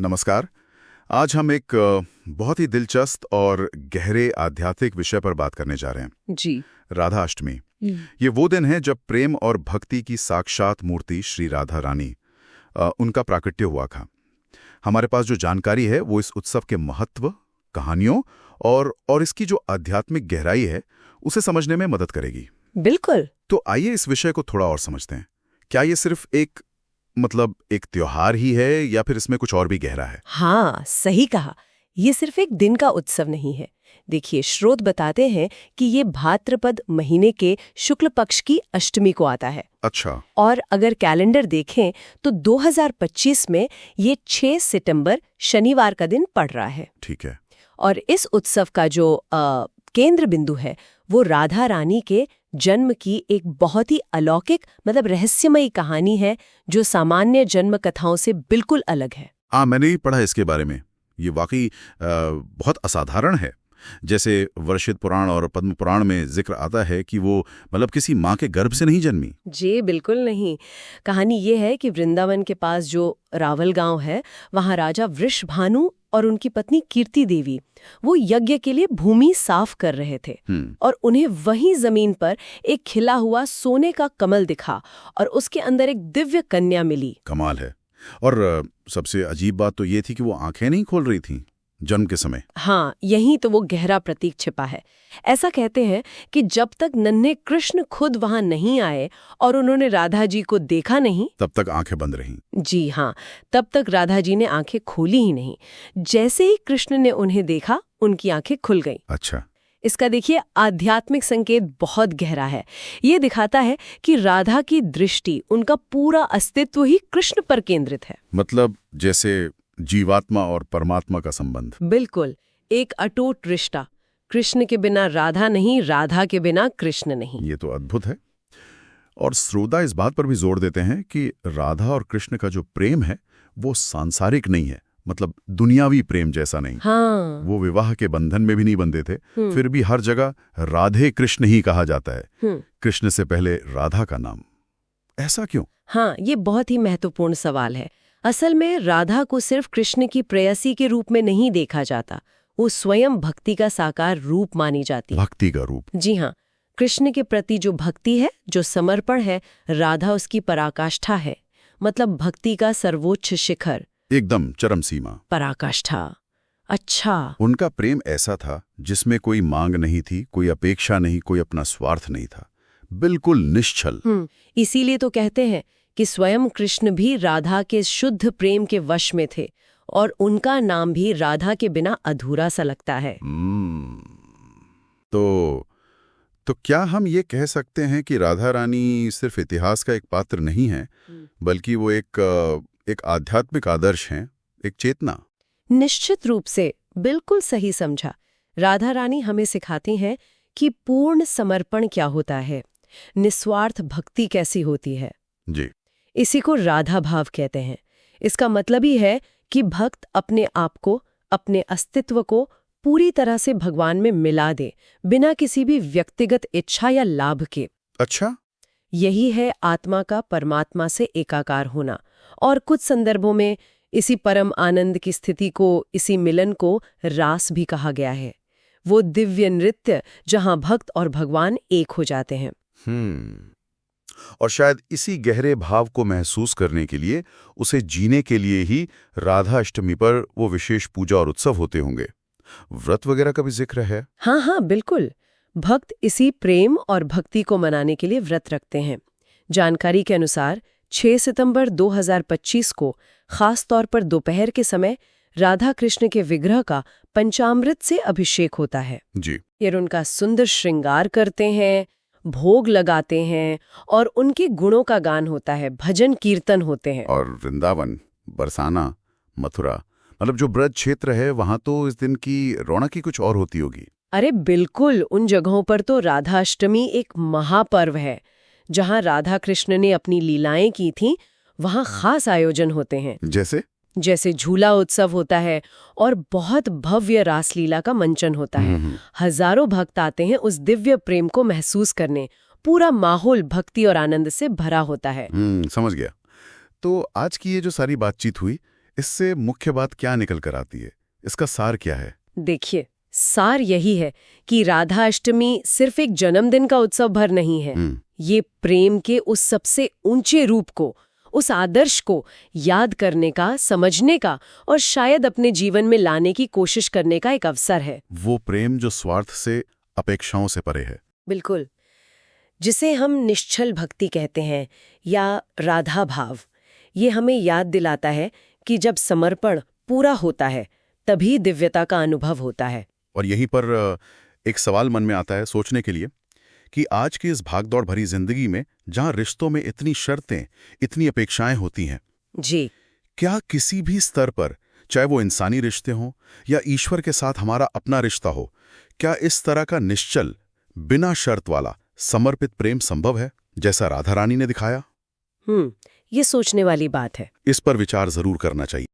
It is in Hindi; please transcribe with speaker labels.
Speaker 1: नमस्कार। आज हम एक बहुत ही दिलचस्प और गहरे आध्यात्मिक विषय पर बात करने जा रहे हैं।
Speaker 2: जी।
Speaker 1: राधा अष्टमी। ये वो दिन है जब प्रेम और भक्ति की साक्षात मूर्ति श्री राधा रानी उनका प्राकट्य हुआ था। हमारे पास जो जानकारी है वो इस उत्सव के महत्व, कहानियों और इसकी जो आध्यात्मिक गहराई है उसे समझने में मदद करेगी।
Speaker 2: बिल्कुल।
Speaker 1: तो आइए इस विषय को थोड़ा और समझते हैं। क्या ये सिर्फ एक त्योहार ही है या फिर इसमें कुछ और भी गहरा है?
Speaker 2: हाँ, सही कहा। ये सिर्फ एक दिन का उत्सव नहीं है। देखिए, स्रोत बताते हैं कि ये भाद्रपद महीने के शुक्ल पक्ष की अष्टमी को आता है।
Speaker 1: अच्छा।
Speaker 2: और अगर कैलेंडर देखें तो 2025 में ये 6 सितंबर शनिवार का दिन पड़ रहा है।
Speaker 1: ठीक है।
Speaker 2: और इस उत्सव का जो केंद्र बिंदु है वो राधा रानी के जन्म की एक बहुत ही अलौकिक रहस्यमयी कहानी है जो सामान्य जन्म कथाओं से बिल्कुल अलग है।
Speaker 1: मैंने भी पढ़ा इसके बारे में। ये वाकई बहुत असाधारण है। जैसे वर्षित पुराण और पद्म पुराण में जिक्र आता है कि वो किसी माँ के गर्भ से नहीं जन्मी।
Speaker 2: जी बिल्कुल नहीं। कहानी ये है कि वृंदावन के पास जो रावल गांव है वहाँ राजा वृषभानु और उनकी पत्नी कीर्ति देवी वो यज्ञ के लिए भूमि साफ कर रहे थे और उन्हें वहीं जमीन पर एक खिला हुआ सोने का कमल दिखा और उसके अंदर एक दिव्य कन्या मिली।
Speaker 1: कमाल है। और सबसे अजीब बात तो ये थी कि वो आंखें नहीं खोल रही थीं जन्म के समय।
Speaker 2: हाँ, यहीं तो वो गहरा प्रतीक छिपा है। ऐसा कहते हैं कि जब तक नन्हे कृष्ण खुद वहां नहीं आए और उन्होंने राधा जी को देखा नहीं
Speaker 1: तब तक आंखें बंद रहीं।
Speaker 2: जी हाँ, तब तक राधा जी ने आंखें खोली ही नहीं। जैसे ही कृष्ण ने उन्हें देखा उनकी आंखें खुल गईं।
Speaker 1: अच्छा।
Speaker 2: इसका देखिए आध्यात्मिक संकेत बहुत गहरा है। ये दिखाता है कि राधा की दृष्टि, उनका पूरा अस्तित्व ही कृष्ण पर केंद्रित है।
Speaker 1: जैसे जीवात्मा और परमात्मा का संबंध।
Speaker 2: बिल्कुल, एक अटूट रिश्ता। कृष्ण के बिना राधा नहीं, राधा के बिना कृष्ण नहीं।
Speaker 1: ये तो अद्भुत है। और श्रोता इस बात पर भी जोर देते हैं कि राधा और कृष्ण का जो प्रेम है वो सांसारिक नहीं है, दुनियावी प्रेम जैसा नहीं।
Speaker 2: हाँ।
Speaker 1: वो विवाह के बंधन में भी नहीं बंधे थे, फिर भी हर जगह राधे कृष्ण ही कहा जाता है। कृष्ण से पहले राधा का नाम। ऐसा क्यों?
Speaker 2: हाँ, ये बहुत ही महत्वपूर्ण सवाल है। असल में राधा को सिर्फ कृष्ण की प्रेयसी के रूप में नहीं देखा जाता, वो स्वयं भक्ति का साकार रूप मानी जाती है।
Speaker 1: भक्ति का रूप?
Speaker 2: जी हाँ। कृष्ण के प्रति जो भक्ति है, जो समर्पण है, राधा उसकी पराकाष्ठा है। भक्ति का सर्वोच्च शिखर,
Speaker 1: एकदम चरम सीमा।
Speaker 2: पराकाष्ठा। अच्छा।
Speaker 1: उनका प्रेम ऐसा था जिसमें कोई मांग नहीं थी, कोई अपेक्षा नहीं, कोई अपना स्वार्थ नहीं था, बिल्कुल निश्चल।
Speaker 2: इसीलिए तो कहते हैं कि स्वयं कृष्ण भी राधा के शुद्ध प्रेम के वश में थे और उनका नाम भी राधा के बिना अधूरा सा लगता है।
Speaker 1: तो क्या हम ये कह सकते हैं कि राधा रानी सिर्फ इतिहास का एक पात्र नहीं है, बल्कि वो एक आध्यात्मिक आदर्श हैं, एक चेतना?
Speaker 2: निश्चित रूप से, बिल्कुल सही समझा। राधा रानी हमें सिखाती हैं कि पूर्ण समर्पण क्या होता है, निस्वार्थ भक्ति कैसी होती है।
Speaker 1: जी।
Speaker 2: इसी को राधा भाव कहते हैं। इसका मतलब ही है कि भक्त अपने आप को, अपने अस्तित्व को पूरी तरह से भगवान में मिला दे, बिना किसी भी व्यक्तिगत इच्छा या लाभ के।
Speaker 1: अच्छा।
Speaker 2: यही है आत्मा का परमात्मा से एकाकार होना। और कुछ संदर्भों में इसी परम आनंद की स्थिति को, इसी मिलन को रास भी कहा गया है। वो दिव्य नृत्य जहां भक्त और भगवान एक हो जाते हैं।
Speaker 1: और शायद इसी गहरे भाव को महसूस करने के लिए, उसे जीने के लिए ही राधा अष्टमी पर वो विशेष पूजा और उत्सव होते होंगे। व्रत वगैरह का भी जिक्र है?
Speaker 2: हाँ, बिल्कुल। भक्त इसी प्रेम और भक्ति को मनाने के लिए व्रत रखते हैं। जानकारी के अनुसार 6 सितंबर 2025 को खास तौर पर दोपहर के समय राधा कृष्ण के विग्रह का पंचामृत से अभिषेक होता है।
Speaker 1: जी।
Speaker 2: फिर उनका सुंदर श्रृंगार करते हैं, भोग लगाते हैं और उनके गुणों का गान होता है, भजन कीर्तन होते हैं।
Speaker 1: और वृंदावन, बरसाना, मथुरा, जो ब्रज क्षेत्र है, वहां तो इस दिन की रौनक ही कुछ और होती होगी।
Speaker 2: अरे बिल्कुल, उन जगहों पर तो राधा अष्टमी एक महापर्व है। जहां राधा कृष्ण ने अपनी लीलाएं की थीं, वहां खास आयोजन होते हैं। जैसे झूला उत्सव होता है और बहुत भव्य रासलीला का मंचन होता है। हजारों भक्त आते हैं उस दिव्य प्रेम को महसूस करने। पूरा माहौल भक्ति और आनंद से भरा होता है।
Speaker 1: समझ गया। तो आज की ये जो सारी बातचीत हुई, इससे मुख्य बात क्या निकल कर आती है? इसका सार क्या है?
Speaker 2: देखिए, सार यही है कि राधा अष्टमी सिर्फ एक जन्मदिन का उत्सव भर नहीं है। ये प्रेम के उस सबसे ऊंचे रूप को, उस आदर्श को याद करने का, समझने का और शायद अपने जीवन में लाने की कोशिश करने का एक अवसर है।
Speaker 1: वो प्रेम जो स्वार्थ से, अपेक्षाओं से परे है।
Speaker 2: बिल्कुल, जिसे हम निश्चल भक्ति कहते हैं या राधा भाव। ये हमें याद दिलाता है कि जब समर्पण पूरा होता है तभी दिव्यता का अनुभव होता है।
Speaker 1: और यहीं पर एक सवाल मन में आता है सोचने के लिए कि आज की इस भागदौड़ भरी जिंदगी में जहां रिश्तों में इतनी शर्तें, इतनी अपेक्षाएं होती हैं
Speaker 2: जी,
Speaker 1: क्या किसी भी स्तर पर, चाहे वो इंसानी रिश्ते हों या ईश्वर के साथ हमारा अपना रिश्ता हो, क्या इस तरह का निश्चल, बिना शर्त वाला समर्पित प्रेम संभव है, जैसा राधा रानी ने दिखाया?
Speaker 2: ये सोचने वाली बात है।
Speaker 1: इस पर विचार जरूर करना चाहिए।